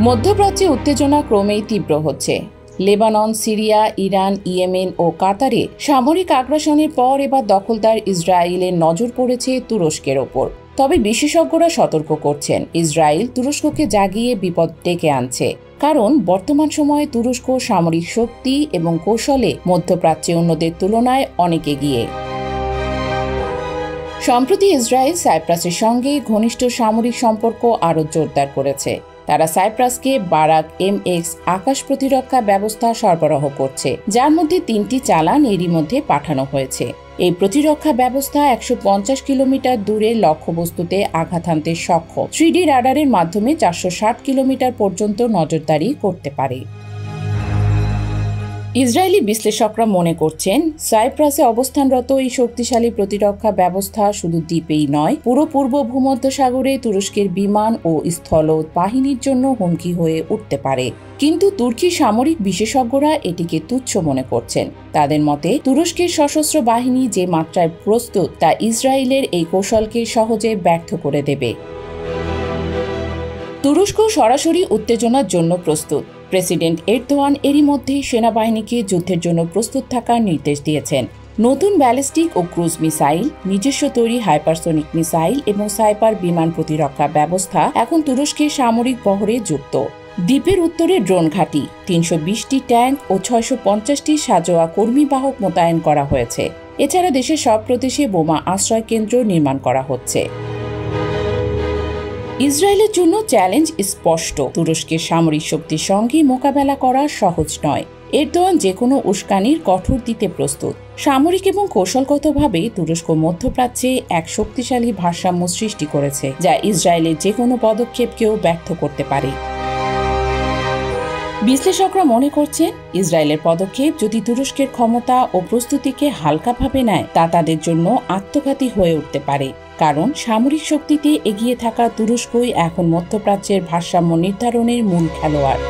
মধ্যপ্রাচ্যে উত্তেজনা ক্রমেই তীব্র হচ্ছে। লেবানন, সিরিয়া, ইরান, ইয়েমেন ও কাতারে সামরিক আগ্রাসনের পর এবার দখলদার ইসরায়েলের নজর পড়েছে তুরস্কের ওপর। তবে বিশেষজ্ঞরা সতর্ক করছেন, ইসরায়েল তুরস্ককে জাগিয়ে বিপদ ডেকে আনছে, কারণ বর্তমান সময়ে তুরস্ক সামরিক শক্তি এবং কৌশলে মধ্যপ্রাচ্যে অন্যদের তুলনায় অনেক এগিয়ে। সম্প্রতি ইসরায়েল সাইপ্রাসের সঙ্গে ঘনিষ্ঠ সামরিক সম্পর্ক আরও জোরদার করেছে। তারা সাইপ্রাসকে বারাক MX আকাশ প্রতিরক্ষা ব্যবস্থা সরবরাহ করছে, যার মধ্যে 3টি চালান এরই মধ্যে পাঠানো হয়েছে। এই প্রতিরক্ষা ব্যবস্থা 150 কিলোমিটার দূরে লক্ষ্যবস্তুতে আঘাত হানতে সক্ষম। 3D রাডারের মাধ্যমে 460 কিলোমিটার পর্যন্ত নজরদারি করতে পারে। ইসরায়েলি বিশ্লেষকরা মনে করছেন, সাইপ্রাসে অবস্থানরত এই শক্তিশালী প্রতিরক্ষা ব্যবস্থা শুধু দ্বীপেই নয়, পুরো পূর্ব ভূমধ্যসাগরে তুরস্কের বিমান ও স্থল বাহিনীর জন্য হুমকি হয়ে উঠতে পারে। কিন্তু তুর্কি সামরিক বিশেষজ্ঞরা এটিকে তুচ্ছ মনে করছেন। তাদের মতে, তুরস্কের সশস্ত্র বাহিনী যে মাত্রায় প্রস্তুত তা ইসরায়েলের এই কৌশলকে সহজে ব্যর্থ করে দেবে। তুরস্ক সরাসরি উত্তেজনার জন্য প্রস্তুত। প্রেসিডেন্ট এরদোয়ান এরই মধ্যে সেনাবাহিনীকে যুদ্ধের জন্য প্রস্তুত থাকার নির্দেশ দিয়েছেন। নতুন ব্যালিস্টিক ও ক্রুজ মিসাইল, নিজস্ব তৈরি হাইপারসোনিক মিসাইল এবং সাইপার বিমান প্রতিরক্ষা ব্যবস্থা এখন তুরস্কের সামরিক বহরে যুক্ত। দ্বীপের উত্তরে ড্রোন ঘাঁটি, 320টি ট্যাঙ্ক ও 650টি সাঁজোয়া কর্মীবাহক মোতায়েন করা হয়েছে। এছাড়া দেশের সব প্রদেশে বোমা আশ্রয় কেন্দ্র নির্মাণ করা হচ্ছে। ইসরায়েলের জন্য চ্যালেঞ্জ স্পষ্ট, তুরস্কের সামরিক শক্তির সঙ্গে মোকাবেলা করা সহজ নয়। এরদোয়ান যে কোনো উস্কানির কঠোর দিতে প্রস্তুত। সামরিক এবং কৌশলগতভাবে তুরস্ক মধ্যপ্রাচ্যে এক শক্তিশালী ভারসাম্য সৃষ্টি করেছে, যা ইসরায়েলের যে কোনো পদক্ষেপকেও ব্যর্থ করতে পারে। বিশ্লেষকরা মনে করছেন, ইসরায়েলের পদক্ষেপ যদি তুরস্কের ক্ষমতা ও প্রস্তুতিকে হালকাভাবে নেয়, তা তাদের জন্য আত্মঘাতী হয়ে উঠতে পারে। কারণ সামরিক শক্তিতে এগিয়ে থাকা তুরস্কই এখন মধ্যপ্রাচ্যের ভারসাম্য নির্ধারণের মূল খেলোয়াড়।